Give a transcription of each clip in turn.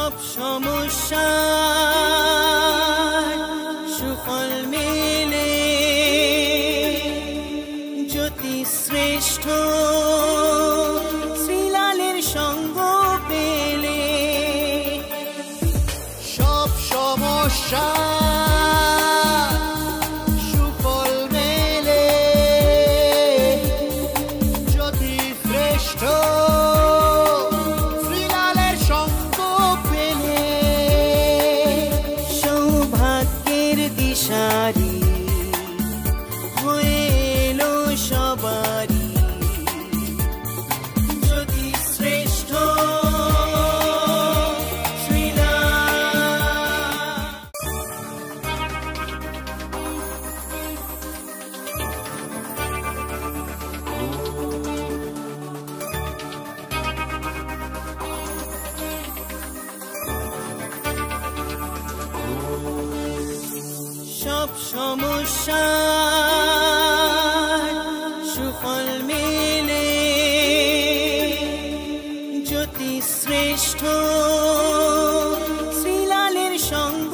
সব সমস্যা সুফল মেলে জ্যোতি শ্রেষ্ঠ শ্রীলালের সঙ্গ পেলে সব সমস্যা সুফল মেলে জ্যোতি শ্রেষ্ঠ শ্রীলালের সঙ্গ পেলে সৌভাগ্যের দিশারি হয়ে এলো সবারই জ্যোতি শ্রেষ্ঠ সব সমস্যা সুফল মেলে জ্যোতি শ্রেষ্ঠ শ্রীলালের সঙ্গ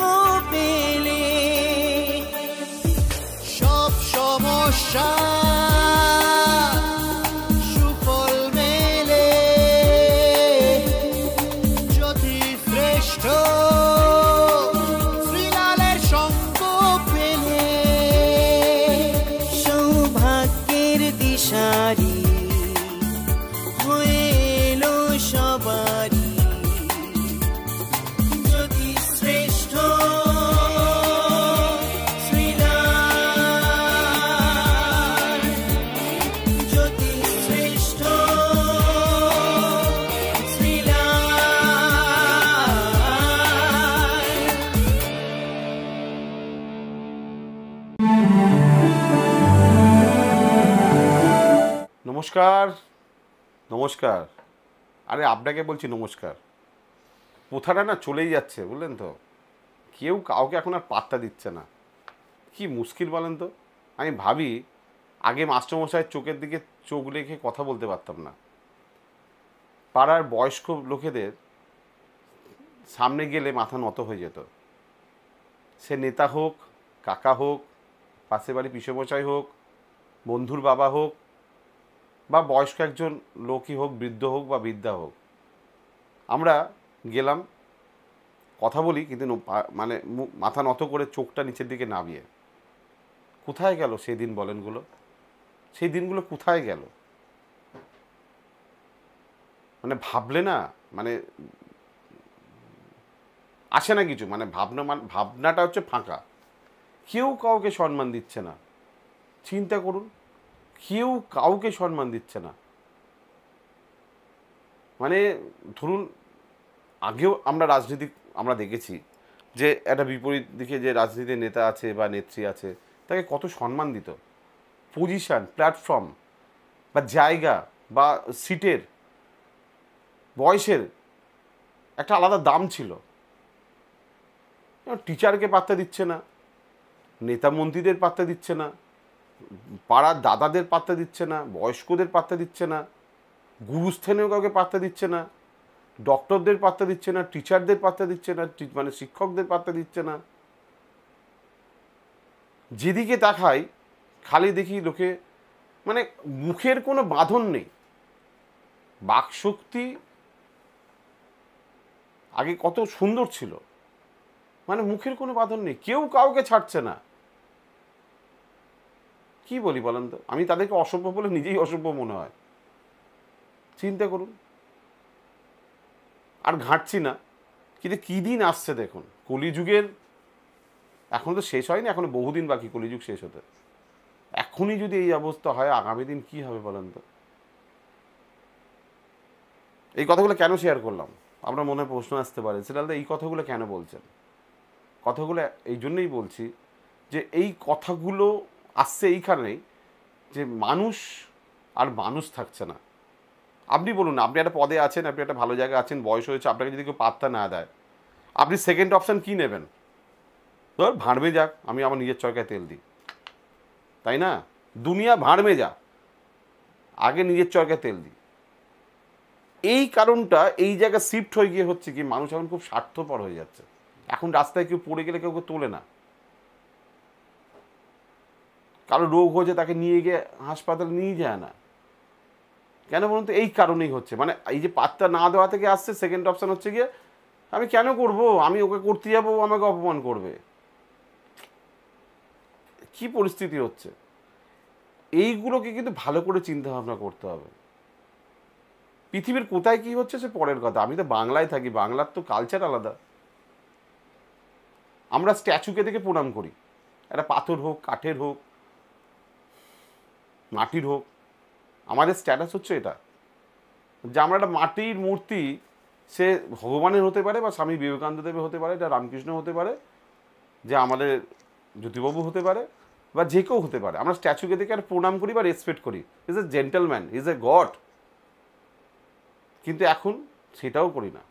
পেলে সব সমস্যা সুফল মেলে জ্যোতি শ্রেষ্ঠ শ্রীলালের সঙ্গ পেলে সৌভাগ্যের দিশারি হয়ে এলো সবারই জ্যোতি শ্রেষ্ঠ শ্রীলাল জ্যোতি শ্রেষ্ঠ নমস্কার নমস্কার। আরে আপনাকে বলছি নমস্কার। কোথাটা না চলেই যাচ্ছে, বুঝলেন তো। কেউ কাউকে এখন আর পাত্তা দিচ্ছে না। কি মুশকিল বলেন তো। আমি ভাবি আগে মাস্টারমশাইয়ের চোখের দিকে চোখ রেখে কথা বলতে পারতাম না। পাড়ার বয়স্ক লোকেদের সামনে গেলে মাথা নত হয়ে যেত। সে নেতা হোক, কাকা হোক, পাশে বাড়ি পিসেমশাই হোক, বন্ধুর বাবা হোক, বা বয়স্ক একজন লোকই হোক, বৃদ্ধ হোক বা বৃদ্ধা হোক, আমরা গেলাম, কথা বলি, কিন্তু মানে মাথা নত করে চোখটা নিচের দিকে নামিয়ে। কোথায় গেল সেই দিন বলেনগুলো? সেই দিনগুলো কোথায় গেল? মানে ভাবলে না, মানে আসে না কিছু। মানে ভাবনাটা হচ্ছে ফাঁকা। কেউ কাউকে সম্মান দিচ্ছে না। চিন্তা করুন, কেউ কাউকে সম্মান দিচ্ছে না। মানে ধরুন, আগেও আমরা দেখেছি যে একটা বিপরীত দিকে যে রাজনীতির নেতা আছে বা নেত্রী আছে, তাকে কত সম্মান দিত। পজিশন, প্ল্যাটফর্ম বা জায়গা বা সিটের, বয়সের একটা আলাদা দাম ছিল। টিচারকে পাত্তা দিচ্ছে না, নেতা মন্ত্রীদের পাত্তা দিচ্ছে না, পাড়ার দাদাদের পাত্তা দিচ্ছে না, বয়স্কদের পাত্তা দিচ্ছে না, গুরুস্থানীয় কাউকে পাত্তা দিচ্ছে না, ডক্টরদের পাত্তা দিচ্ছে না, টিচারদের পাত্তা দিচ্ছে না, মানে শিক্ষকদের পাত্তা দিচ্ছে না। যেদিকে তাকাই খালি দেখি লোকে, মানে মুখের কোনো বাঁধন নেই। বাকশক্তি আগে কত সুন্দর ছিল, মানে মুখের কোনো বাঁধন নেই, কেউ কাউকে ছাড়ছে না। কি বলি বলেন তো। আমি তাদেরকে অসভ্য বলে নিজেই অসভ্য মনে হয়। চিন্তা করুন। আর ঘাঁটছি না, কিন্তু কী দিন আসছে দেখুন। কলিযুগের এখন তো শেষ হয়নি, এখনো বহুদিন বাকি কলিযুগ শেষ হতে। এখনই যদি এই অবস্থা হয়, আগামী দিন কি হবে বলেন তো। এই কথাগুলো কেন শেয়ার করলাম, আপনার মনে প্রশ্ন আসতে পারে, সেটা এই কথাগুলো কেন বলছেন। কথাগুলো এই জন্যই বলছি যে এই কথাগুলো আসছে এইখানেই যে মানুষ আর মানুষ থাকছে না। আপনি বলুন, আপনি একটা পদে আছেন, আপনি একটা ভালো জায়গায় আছেন, বয়স হয়েছে, আপনাকে যদি কেউ পাত্তা না দেয়, আপনি সেকেন্ড অপশান কী নেবেন? ধর ভাঁড়বে যাক, আমি আমার নিজের চরকায় তেল দিই, তাই না? দুনিয়া ভাঁড়বে যা, আগে নিজের চরকায় তেল দিই। এই কারণটা এই জায়গায় শিফট হয়ে গিয়ে হচ্ছে কি, মানুষ এখন খুব স্বার্থপর হয়ে যাচ্ছে। এখন রাস্তায় কেউ পড়ে গেলে কেউ তোলে না, কারো রোগ হয়েছে তাকে নিয়ে গিয়ে হাসপাতালে নিয়ে যায় না। কেন বলুন তো? এই কারণেই হচ্ছে, মানে এই যে পাত্তা না দেওয়া থেকে আসছে। সেকেন্ড অপশন হচ্ছে গিয়ে আমি কেন করব, আমি ওকে করতে যাবো, ও আমাকে অপমান করবে। কি পরিস্থিতি হচ্ছে, এইগুলোকে কিন্তু ভালো করে চিন্তা ভাবনা করতে হবে। পৃথিবীর কোথায় কি হচ্ছে সে পরের কথা। আমি তো বাংলায় থাকি, বাংলার তো কালচার আলাদা। আমরা স্ট্যাচুকে দেখে প্রণাম করি, একটা পাথর হোক, কাঠের হোক, মাটির হোক। আমাদের স্ট্যাটাস হচ্ছে এটা, যে আমরা একটা মাটির মূর্তি, সে ভগবানের হতে পারে বা স্বামী বিবেকানন্দ দেবের হতে পারে, এটা রামকৃষ্ণ হতে পারে, যে আমাদের জ্যোতিবাবু হতে পারে, বা যে কেউ হতে পারে। আমরা স্ট্যাচুকে দেখে আর প্রণাম করি বা রেসপেক্ট করি। Is a gentleman, is a god. কিন্তু এখন সেটাও করি না।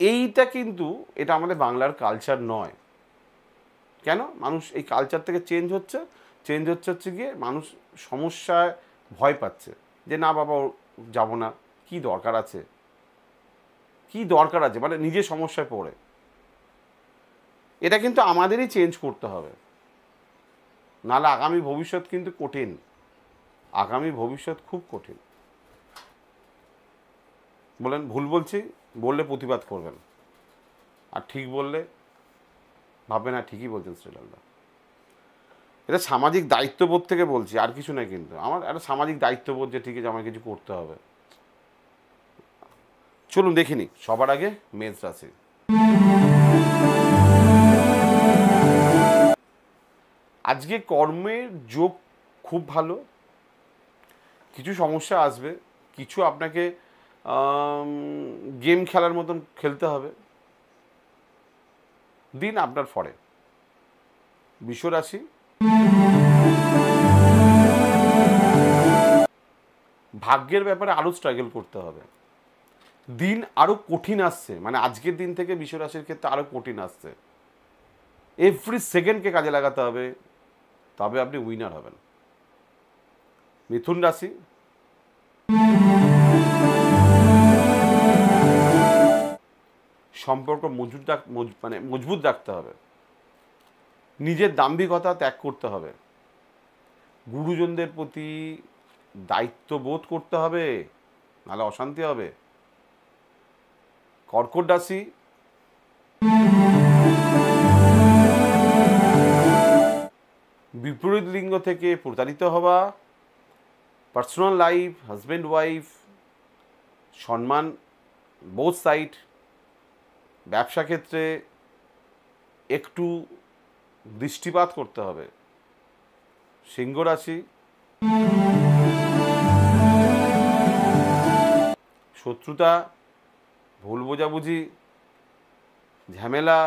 এইটা কিন্তু এটা আমাদের বাংলার কালচার নয়। কেন মানুষ এই কালচার থেকে চেঞ্জ হচ্ছে হচ্ছে গিয়ে মানুষ সমস্যায় ভয় পাচ্ছে, যে না বাবা যাব না, কি দরকার আছে, মানে নিজে সমস্যায় পড়ে। এটা কিন্তু আমাদেরই চেঞ্জ করতে হবে, নাহলে আগামী ভবিষ্যৎ কিন্তু কঠিন। আগামী ভবিষ্যৎ খুব কঠিন। বলেন ভুল বলছি, বললে প্রতিবাদ করবেন, আর ঠিক বললে ভাববেন না ঠিকই বলছেন শ্রীলালদা। এটা সামাজিক দায়িত্ববোধ থেকে বলছি, আর কিছু নয়। কিন্তু আমার একটা সামাজিক দায়িত্ববোধ যে ঠিক আছে আমার কিছু করতে হবে। চলুন দেখিনি। সবার আগে মেষ রাশি। আজকে কর্মের যোগ খুব ভালো। কিছু সমস্যা আসবে, কিছু আপনাকে গেম খেলার মতন খেলতে হবে। দিন আপনার ফরে। বৃষ রাশি, ভাগ্যের ব্যাপারে আরো স্ট্রাগল করতে হবে। দিন আরো কঠিন আসছে, মানে আজকের দিন থেকে বৃষ রাশির ক্ষেত্রে আরো কঠিন আসছে। এভরি সেকেন্ডকে কাজে লাগাতে হবে, তবে আপনি উইনার হবেন। মিথুন রাশি, সম্পর্ক মজবুত রাখতে হবে। নিজের দাম্ভিকতা ত্যাগ করতে হবে। গুরুজনদের প্রতি দায়িত্ববোধ করতে হবে, নাহলে অশান্তি হবে। কর্কট রাশি, বিপরীত লিঙ্গ থেকে প্রতারিত হওয়া, পার্সোনাল লাইফ, হাজব্যান্ড ওয়াইফ, সম্মান বোথ সাইড, ব্যবসা ক্ষেত্রে একটু দৃষ্টিপাত করতে হবে। সিংহ রাশি, শত্রুতা, ভুল বোঝাবুঝি, ঝামেলা।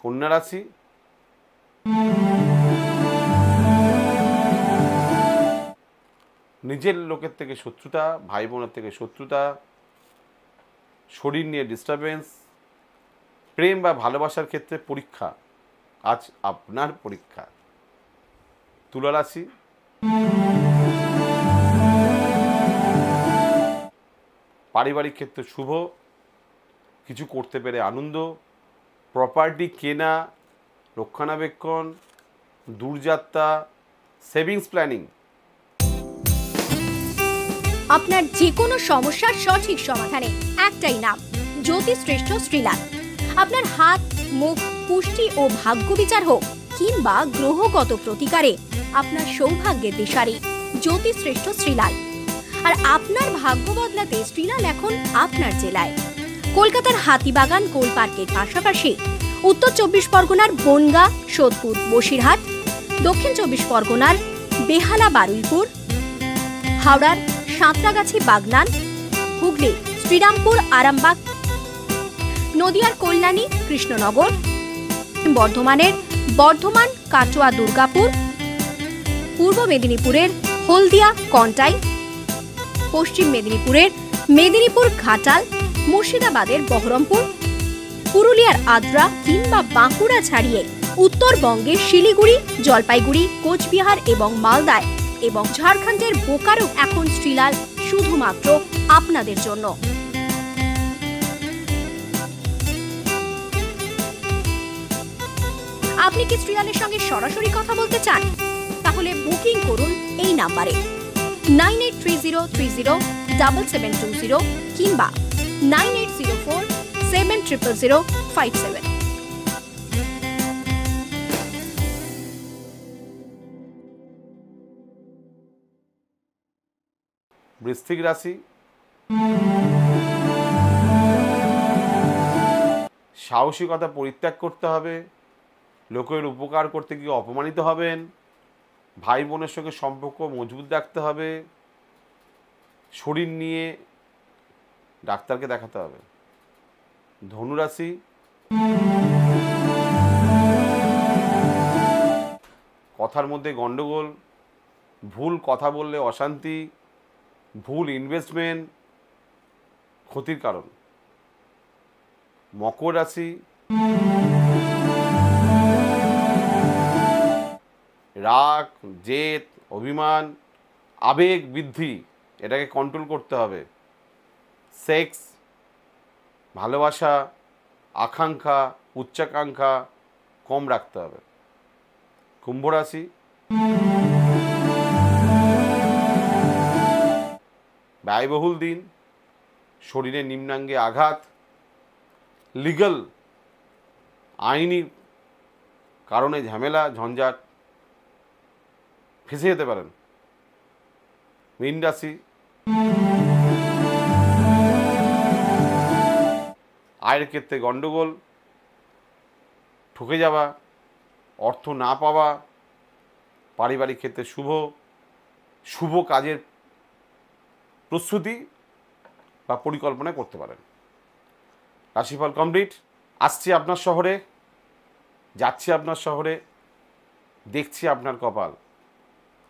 কন্যা রাশি, নিজের লোকের থেকে শত্রুতা, ভাই বোনের থেকে শত্রুতা, শরীর নিয়ে ডিস্টারবেন্স, প্রেম বা ভালোবাসার ক্ষেত্রে পরীক্ষা। আজ আপনার পরীক্ষা। তুলা রাশি, পারিবারিক ক্ষেত্রে শুভ, কিছু করতে পেরে আনন্দ, প্রপার্টি কেনা, রক্ষণাবেক্ষণ, দূরযাত্রা, সেভিংস প্ল্যানিং। আপনার যে কোনো সমস্যার সঠিক সমাধানে একটাই নাম, জ্যোতিশ্রেষ্ঠ শ্রীলাল। আপনার হাত, মুখ, পুষ্টি ও ভাগ্য বিচার হোক কিংবা গ্রহগত প্রতিকারে আপনার সৌভাগ্যের দিশারি জ্যোতিশ্রেষ্ঠ শ্রীলাল। আর আপনার ভাগ্য বদলাতে শ্রীলাল এখন আপনার জেলায়। কলকাতার হাতিবাগান কোল পার্কের পাশাপাশি উত্তর 24 পরগনার বনগা, সোদপুর, বসিরহাট, দক্ষিণ 24 পরগনার বেহালা, বারুইপুর, হাওড়ার সাঁতরাগাছি, বাগনান, হুগলি, শ্রীরামপুর, আরামবাগ, নদিয়ার কল্যাণী, কৃষ্ণনগর, বর্ধমানের বর্ধমান, কাটোয়া, দুর্গাপুর, পূর্ব মেদিনীপুরের হলদিয়া, কন্টাই, পশ্চিম মেদিনীপুরের মেদিনীপুর, ঘাটাল, মুর্শিদাবাদের বহরমপুর, পুরুলিয়ার আদ্রা কিংবা বাঁকুড়া ছাড়িয়ে উত্তরবঙ্গের শিলিগুড়ি, জলপাইগুড়ি, কোচবিহার এবং মালদায় এবং ঝাড়খণ্ডের বোকারো এখন শ্রীলাল শুধুমাত্র আপনাদের জন্য। আপনি কি শ্রীলালের সঙ্গে সরাসরি কথা বলতে চান? তাহলে বুকিং করুন এই নাম্বারে 9830307720 কিংবা 9804700057। বৃশ্চিক রাশি, সাহসিকতা পরিত্যাগ করতে হবে, লোকের উপকার করতে গিয়ে অপমানিত হবেন, ভাই বোনের সঙ্গে সম্পর্ক মজবুত রাখতে হবে, শরীর নিয়ে ডাক্তারকে দেখাতে হবে। ধনুরাশি, কথার মধ্যে গন্ডগোল, ভুল কথা বললে অশান্তি, ভুল ইনভেস্টমেন্ট ক্ষতির কারণ। মকর রাশি, রাগ, জেদ, অভিমান, আবেগ বৃদ্ধি, এটাকে কন্ট্রোল করতে হবে। সেক্স, ভালোবাসা, আকাঙ্ক্ষা, উচ্চাকাঙ্ক্ষা কম রাখতে হবে। কুম্ভ রাশি, ব্যয়বহুল দিন, শরীরে নিম্নাঙ্গে আঘাত, লিগ্যাল আইনি কারণে ঝামেলা ঝঞ্ঝাট, ফেঁসে যেতে পারেন। মীন রাশি, আয়ের ক্ষেত্রে গণ্ডগোল, ঠকে যাওয়া, অর্থ না পাওয়া, পারিবারিক ক্ষেত্রে শুভ কাজের প্রস্তুতি বা পরিকল্পনা করতে পারেন। রাশিফল কমপ্লিট। আসছি আপনার শহরে, যাচ্ছি আপনার শহরে, দেখছি আপনার কপাল।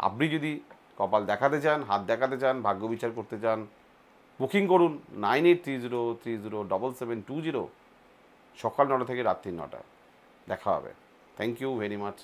আপনি যদি কপাল দেখাতে চান, হাত দেখাতে চান, ভাগ্য বিচার করতে চান, বুকিং করুন 9830307720, সকাল 9টা থেকে রাত্রি 9টা। দেখা হবে। Thank you very much.